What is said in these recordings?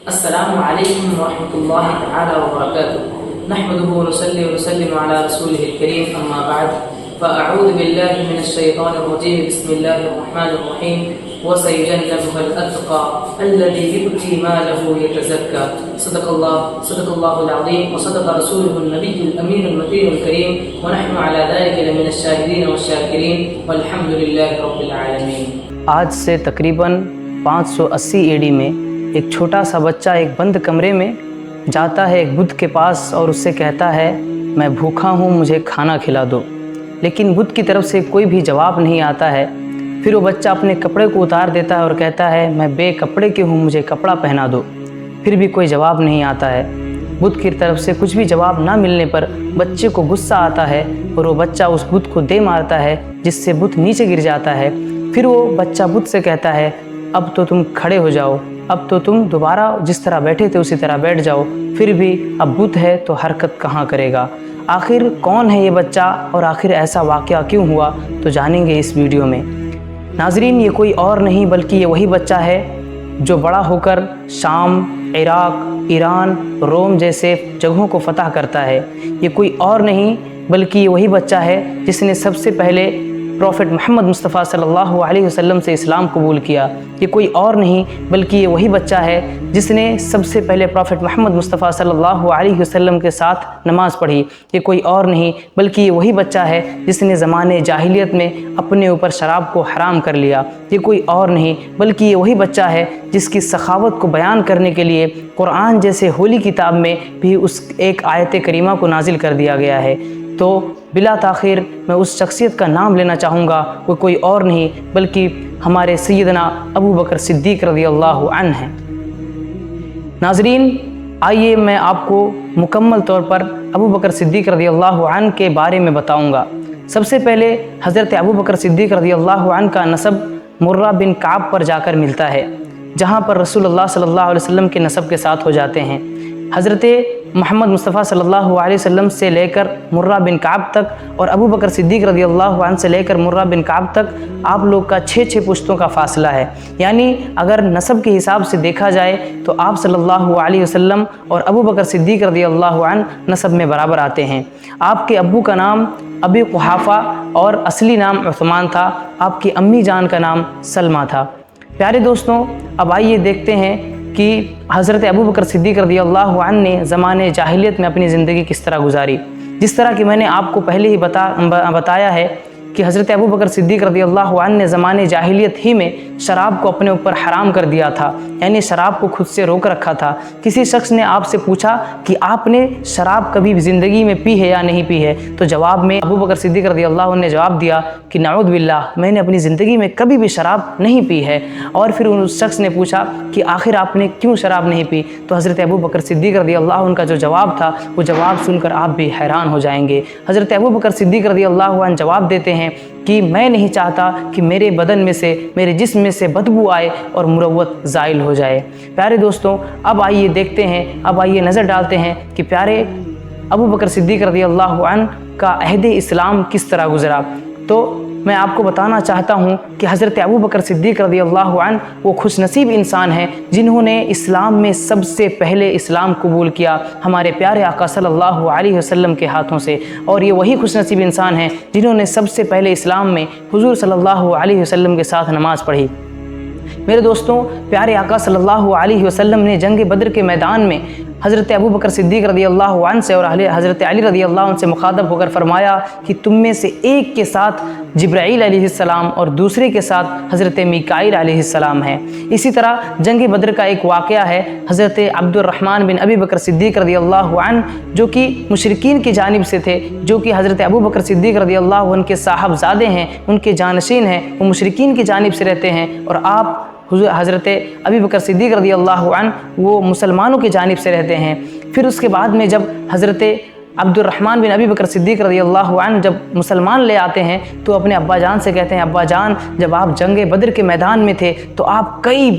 السلام علیکم ورحمۃ اللہ تعالی وبرکاتہ نحمده ونصلي ونسلم على رسوله الكريم اما بعد فاعوذ بالله من الشیطان الرجیم بسم اللہ الرحمن الرحیم وسيجنبها الاتقى الذي يؤتي ماله يتزكى صدق الله العظیم وصدق رسوله النبی الامین المتین الکریم ونحن على ذلك لمن الشاہدین والشاکرین والحمد للہ رب العالمین۔ آج سے تقریباً 580 AD میں ایک چھوٹا سا بچہ ایک بند کمرے میں جاتا ہے ایک بدھ کے پاس اور اس سے کہتا ہے میں بھوکا ہوں، مجھے کھانا کھلا دو، لیکن بدھ کی طرف سے کوئی بھی جواب نہیں آتا ہے۔ پھر وہ بچہ اپنے کپڑے کو اتار دیتا ہے اور کہتا ہے میں بے کپڑے کی ہوں، مجھے کپڑا پہنا دو، پھر بھی کوئی جواب نہیں آتا ہے۔ بدھ کی طرف سے کچھ بھی جواب نہ ملنے پر بچے کو غصہ آتا ہے اور وہ بچہ اس بدھ کو دے مارتا ہے، جس سے بدھ نیچے گر جاتا ہے۔ پھر وہ بچہ بدھ سے کہتا ہے اب تو تم کھڑے ہو جاؤ، اب تو تم دوبارہ جس طرح بیٹھے تھے اسی طرح بیٹھ جاؤ، پھر بھی اب بدھ ہے تو حرکت کہاں کرے گا۔ آخر کون ہے یہ بچہ اور آخر ایسا واقعہ کیوں ہوا، تو جانیں گے اس ویڈیو میں۔ ناظرین، یہ کوئی اور نہیں بلکہ یہ وہی بچہ ہے جو بڑا ہو کر شام، عراق، ایران، روم جیسے جگہوں کو فتح کرتا ہے۔ یہ کوئی اور نہیں بلکہ یہ وہی بچہ ہے جس نے سب سے پہلے پروفٹ محمد مصطفیٰ صلی اللہ علیہ وسلم سے اسلام قبول کیا۔ یہ کوئی اور نہیں بلکہ یہ وہی بچہ ہے جس نے سب سے پہلے پروفٹ محمد مصطفیٰ صلی اللہ علیہ وسلم کے ساتھ نماز پڑھی۔ یہ کوئی اور نہیں بلکہ یہ وہی بچہ ہے جس نے زمانے جاہلیت میں اپنے اوپر شراب کو حرام کر لیا۔ یہ کوئی اور نہیں بلکہ یہ وہی بچہ ہے جس کی سخاوت کو بیان کرنے کے لیے قرآن جیسے ہولی کتاب میں بھی اس ایک آیت کریمہ کو نازل کر دیا گیا ہے۔ تو بلا تاخیر میں اس شخصیت کا نام لینا چاہوں گا، وہ کوئی اور نہیں بلکہ ہمارے سیدنا ابو بکر صدیق رضی اللہ عنہ ہیں۔ ناظرین، آئیے میں آپ کو مکمل طور پر ابو بکر صدیق رضی اللہ عنہ کے بارے میں بتاؤں گا۔ سب سے پہلے حضرت ابو بکر صدیق رضی اللہ عنہ کا نسب مرہ بن کعب پر جا کر ملتا ہے، جہاں پر رسول اللہ صلی اللہ علیہ وسلم کے نسب کے ساتھ ہو جاتے ہیں۔ حضرت محمد مصطفیٰ صلی اللہ علیہ وسلم سے لے کر مرہ بن کعب تک اور ابو بکر صدیق رضی اللہ عنہ سے لے کر مرہ بن کعب تک آپ لوگ کا 6 پشتوں کا فاصلہ ہے۔ یعنی اگر نسب کے حساب سے دیکھا جائے تو آپ صلی اللہ علیہ وسلم اور ابو بکر صدیق رضی اللہ عنہ نسب میں برابر آتے ہیں۔ آپ کے ابو کا نام ابی قحافہ اور اصلی نام عثمان تھا، آپ کی امی جان کا نام سلمہ تھا۔ پیارے دوستوں، اب آئیے دیکھتے ہیں کہ حضرت ابو بکر صدیق رضی اللہ عنہ نے زمانے جاہلیت میں اپنی زندگی کس طرح گزاری۔ جس طرح کہ میں نے آپ کو پہلے ہی بتایا ہے کہ حضرت ابو بکر صدیق رضی اللہ عنہ نے زمانے جاہلیت ہی میں شراب کو اپنے اوپر حرام کر دیا تھا، یعنی شراب کو خود سے روک رکھا تھا۔ کسی شخص نے آپ سے پوچھا کہ آپ نے شراب کبھی زندگی میں پی ہے یا نہیں پی ہے، تو جواب میں ابو بکر صدیق رضی اللہ عنہ نے جواب دیا کہ نعوذ باللہ، میں نے اپنی زندگی میں کبھی بھی شراب نہیں پی ہے۔ اور پھر اس شخص نے پوچھا کہ آخر آپ نے کیوں شراب نہیں پی، تو حضرت ابو بکر صدیق رضی اللہ عنہ کا جو جواب تھا وہ جواب سن کر آپ بھی حیران ہو جائیں گے۔ حضرت ابو بکر صدیق رضی اللہ عنہ جواب دیتے ہیں کہ میں نہیں چاہتا کہ میرے بدن میں سے، میرے جسم میں سے بدبو آئے اور مروت زائل ہو جائے۔ پیارے دوستوں، اب آئیے دیکھتے ہیں، اب آئیے نظر ڈالتے ہیں کہ پیارے ابو بکر صدیق رضی اللہ عنہ کا عہد اسلام کس طرح گزرا۔ تو میں آپ کو بتانا چاہتا ہوں کہ حضرت ابو بکر صدیق رضی اللہ عنہ وہ خوش نصیب انسان ہیں جنہوں نے اسلام میں سب سے پہلے اسلام قبول کیا ہمارے پیارے آقا صلی اللہ علیہ وسلم کے ہاتھوں سے، اور یہ وہی خوش نصیب انسان ہیں جنہوں نے سب سے پہلے اسلام میں حضور صلی اللہ علیہ وسلم کے ساتھ نماز پڑھی۔ میرے دوستوں، پیارے آقا صلی اللہ علیہ وسلم نے جنگ بدر کے میدان میں حضرت ابو بکر صدیق رضی اللہ عنہ سے اور حضرت علی رضی اللہ عنہ سے مخاطب ہو کر فرمایا کہ تم میں سے ایک کے ساتھ جبرائیل علیہ السلام اور دوسرے کے ساتھ حضرت میکائیل علیہ السلام ہیں۔ اسی طرح جنگ بدر کا ایک واقعہ ہے، حضرت عبد الرحمن بن ابی بکر صدیق رضی اللہ عنہ جو کہ مشرکین کی جانب سے تھے، جو کہ حضرت ابو بکر صدیق رضی اللہ عنہ کے صاحبزادے ہیں، ان کے جانشین ہیں، وہ مشرکین کی جانب سے رہتے ہیں، اور آپ حضرت ابی بکر صدیق رضی اللہ عنہ وہ مسلمانوں کی جانب سے رہتے ہیں۔ پھر اس کے بعد میں جب حضرت عبدالرحمن بن ابی بکر صدیق رضی اللہ عنہ جب مسلمان لے آتے ہیں تو اپنے ابا جان سے کہتے ہیں ابا جان جب آپ جنگ بدر کے میدان میں تھے تو آپ کئی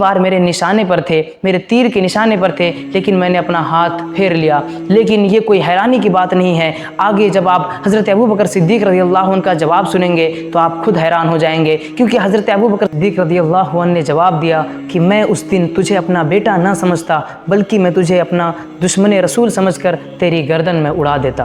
بار میرے نشانے پر تھے، میرے تیر کے نشانے پر تھے، لیکن میں نے اپنا ہاتھ پھیر لیا۔ لیکن یہ کوئی حیرانی کی بات نہیں ہے، آگے جب آپ حضرت ابو بکر صدیق رضی اللہ عنہ کا جواب سنیں گے تو آپ خود حیران ہو جائیں گے، کیونکہ حضرت ابو بکر صدیق رضی اللہ عنہ نے جواب دیا کہ میں اس دن تجھے اپنا بیٹا نہ سمجھتا بلکہ میں تجھے اپنا دشمن رسول سمجھ کر تیری گردن میں اڑا دیتا۔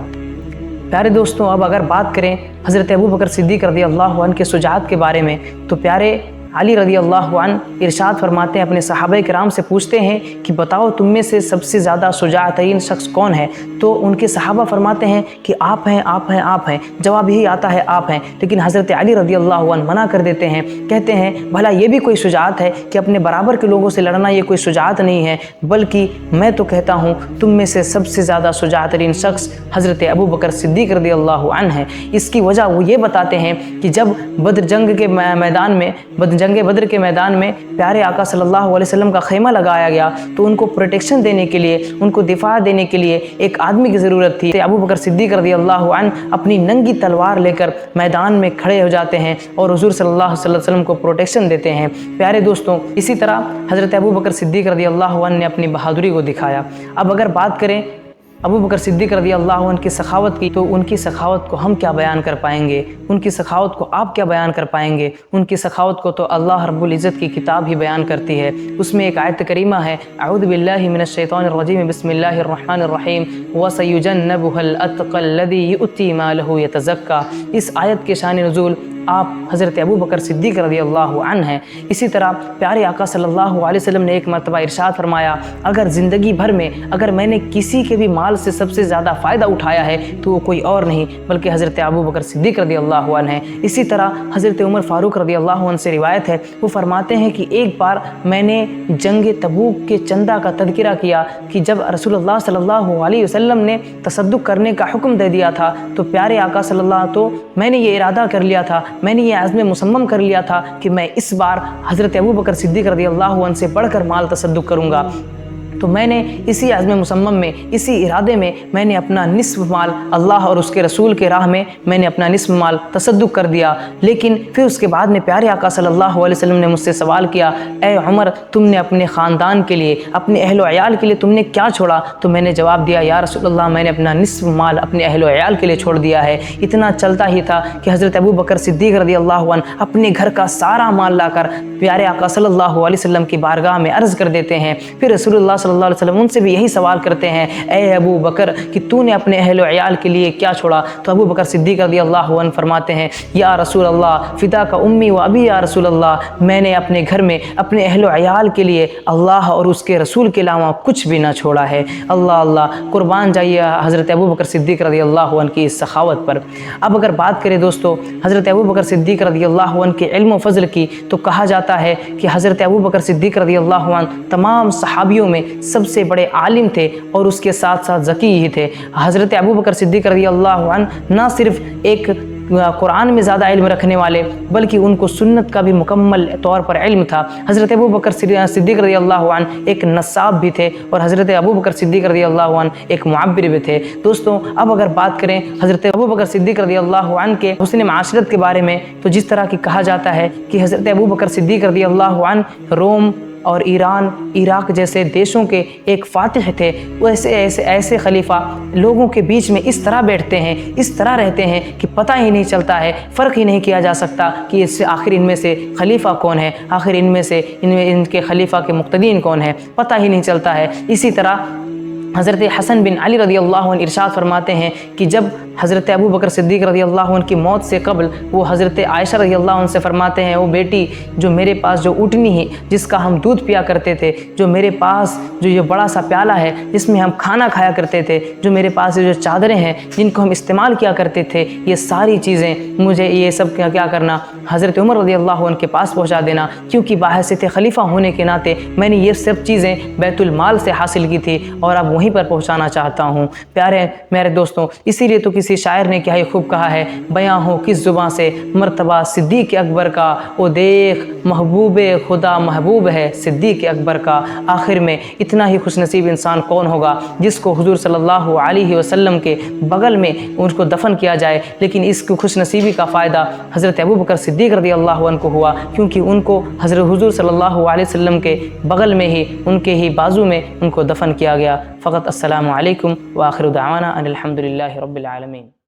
پیارے دوستوں، اب اگر بات کریں حضرت ابو بکر صدیق رضی اللہ عنہ کے شجاعت کے بارے میں تو پیارے علی رضی اللہ عنہ ارشاد فرماتے ہیں، اپنے صحابہ کرام سے پوچھتے ہیں کہ بتاؤ تم میں سے سب سے زیادہ شجاع ترین شخص کون ہے؟ تو ان کے صحابہ فرماتے ہیں کہ آپ ہیں، جواب یہی آتا ہے آپ ہیں۔ لیکن حضرت علی رضی اللہ عنہ منع کر دیتے ہیں، کہتے ہیں بھلا یہ بھی کوئی شجاعت ہے کہ اپنے برابر کے لوگوں سے لڑنا یہ کوئی شجاعت نہیں ہے، بلکہ میں تو کہتا ہوں تم میں سے سب سے زیادہ شجاع ترین شخص حضرت ابو بکر صدیق رضی اللہ عنہ ہے۔ اس کی وجہ وہ یہ بتاتے ہیں کہ جب جنگ بدر کے میدان میں پیارے آقا صلی اللہ علیہ وسلم کا خیمہ لگایا گیا تو ان کو پروٹیکشن دینے کے لیے، ان کو دفاع دینے کے لیے ایک آدمی کی ضرورت تھی۔ ابو بکر صدیق رضی اللہ عنہ اپنی ننگی تلوار لے کر میدان میں کھڑے ہو جاتے ہیں اور حضور صلی اللہ علیہ وسلم کو پروٹیکشن دیتے ہیں۔ پیارے دوستوں، اسی طرح حضرت ابو بکر صدیق رضی اللہ عنہ نے اپنی بہادری کو دکھایا۔ اب اگر بات کریں ابو بکر صدیق رضی اللہ عنہ کی سخاوت کی تو ان کی سخاوت کو ہم کیا بیان کر پائیں گے، ان کی سخاوت کو آپ کیا بیان کر پائیں گے؟ ان کی سخاوت کو تو اللہ رب العزت کی کتاب ہی بیان کرتی ہے۔ اس میں ایک آیت کریمہ ہے، اعوذ باللہ من الشیطان الرجیم، بسم اللہ الرحمن الرحیم، وَسَيُجَنَّبُهَا الْأَتْقَى الَّذِي يُؤْتِي مَالَهُ يَتَزَكَّى۔ اس آیت کے شان نزول آپ حضرت ابو بکر صدیق رضی اللہ عنہ ہیں۔ اسی طرح پیارے آقا صلی اللہ علیہ وسلم نے ایک مرتبہ ارشاد فرمایا، اگر زندگی بھر میں اگر میں نے کسی کے بھی مال سے سب سے زیادہ فائدہ اٹھایا ہے تو وہ کوئی اور نہیں بلکہ حضرت ابو بکر صدیق رضی اللہ عنہ ہیں۔ اسی طرح حضرت عمر فاروق رضی اللہ عنہ سے روایت ہے، وہ فرماتے ہیں کہ ایک بار میں نے جنگ تبوک کے چندہ کا تذکرہ کیا کہ جب رسول اللہ صلی اللہ علیہ وسلم نے تصدق کرنے کا حکم دے دیا تھا تو پیارے آقا صلی اللہ تو میں نے یہ ارادہ کر لیا تھا، میں نے یہ عزم مصمم کر لیا تھا کہ میں اس بار حضرت ابو بکر صدیق رضی اللہ عنہ سے بڑھ کر مال تصدق کروں گا۔ تو میں نے اسی عزم مصمم میں، اسی ارادے میں میں نے اپنا نصف مال اللہ اور اس کے رسول کے راہ میں نے اپنا نصف مال تصدق کر دیا۔ لیکن پھر اس کے بعد میں پیارے آقا صلی اللہ علیہ وسلم نے مجھ سے سوال کیا، اے عمر تم نے اپنے خاندان کے لیے، اپنے اہل و عیال کے لیے تم نے کیا چھوڑا؟ تو میں نے جواب دیا، یا رسول اللہ میں نے اپنا نصف مال اپنے اہل و عیال کے لیے چھوڑ دیا ہے۔ اتنا چلتا ہی تھا کہ حضرت ابو بکر صدیق رضی اللہ عنہ اپنے گھر کا سارا مال لا کر پیارے آقا صلی اللہ علیہ وسلم کی بارگاہ میں عرض کر دیتے ہیں۔ پھر رسول اللہ صلی اللہ علیہ وسلم ان سے بھی یہی سوال کرتے ہیں، اے ابو بکر کہ تو نے اپنے اہل و عیال کے لیے کیا چھوڑا؟ تو ابو بکر صدیق رضی اللہ عنہ فرماتے ہیں، یا رسول اللہ فدا کا امی و ابی، یا رسول اللہ میں نے اپنے گھر میں اپنے اہل و عیال کے لیے اللہ اور اس کے رسول کے علاوہ کچھ بھی نہ چھوڑا ہے۔ اللہ اللہ، قربان جائیے حضرت ابو بکر صدیق رضی اللہ عنہ کی اس سخاوت پر۔ اب اگر بات کریں دوستو حضرت ابو بکر صدیق رضی اللہ عنہ کے علم و فضل کی تو کہا جاتا ہے کہ حضرت ابو بکر صدیق رضی اللہ عنہ تمام صحابیوں میں سب سے بڑے عالم تھے اور اس کے ساتھ ساتھ ذکی ہی تھے۔ حضرت ابو بکر صدیق رضی اللہ عنہ نہ صرف ایک قرآن میں زیادہ علم رکھنے والے بلکہ ان کو سنت کا بھی مکمل طور پر علم تھا۔ حضرت ابو بکر صدیق رضی اللہ عنہ ایک نصاب بھی تھے اور حضرت ابو بکر صدیق رضی اللہ عنہ ایک معبر بھی تھے۔ دوستوں اب اگر بات کریں حضرت ابو بکر صدیق رضی اللہ عنہ کے حسن معاشرت کے بارے میں تو جس طرح کی کہا جاتا ہے کہ حضرت ابو بکر صدیق رضی اللہ عنہ روم اور ایران، عراق جیسے دیشوں کے ایک فاتح تھے۔ وہ ایسے خلیفہ لوگوں کے بیچ میں اس طرح بیٹھتے ہیں، اس طرح رہتے ہیں کہ پتہ ہی نہیں چلتا ہے، فرق ہی نہیں کیا جا سکتا کہ اس سے آخر ان میں سے خلیفہ کون ہے، آخر ان میں سے ان کے خلیفہ کے مقتدین کون ہے، پتہ ہی نہیں چلتا ہے۔ اسی طرح حضرت حسن بن علی رضی اللہ عنہ ارشاد فرماتے ہیں کہ جب حضرت ابو بکر صدیق رضی اللہ عنہ کی موت سے قبل وہ حضرت عائشہ رضی اللہ عنہ سے فرماتے ہیں، وہ بیٹی جو میرے پاس جو اونٹنی ہے جس کا ہم دودھ پیا کرتے تھے، جو میرے پاس جو یہ بڑا سا پیالہ ہے جس میں ہم کھانا کھایا کرتے تھے، جو میرے پاس جو چادریں ہیں جن کو ہم استعمال کیا کرتے تھے، یہ ساری چیزیں مجھے یہ سب کیا کرنا حضرت عمر رضی اللہ عنہ کے پاس پہنچا دینا، کیونکہ باحثیت خلیفہ ہونے کے ناطے میں نے یہ سب چیزیں بیت المال سے حاصل کی تھی اور اب وہیں پر پہنچانا چاہتا ہوں۔ پیارے میرے دوستوں، اسی لیے تو کسی شاعر نے کیا ہی خوب کہا ہے، بیاں ہو کس زباں سے مرتبہ صدیق اکبر کا، او دیکھ محبوب خدا محبوب ہے صدیق اکبر کا۔ آخر میں اتنا ہی خوش نصیب انسان کون ہوگا جس کو حضور صلی اللہ علیہ وسلم کے بغل میں ان کو دفن کیا جائے، لیکن اس کی خوش نصیبی کا فائدہ حضرت ابوبکر صدیق رضی اللہ عنہ کو ہوا، کیونکہ ان کو حضرت حضور صلی اللہ علیہ وسلم کے بغل میں ہی، ان کے ہی بازو میں ان کو دفن کیا گیا۔ فقط السلام علیکم وآخر دعوانا ان الحمد للہ رب العالمین۔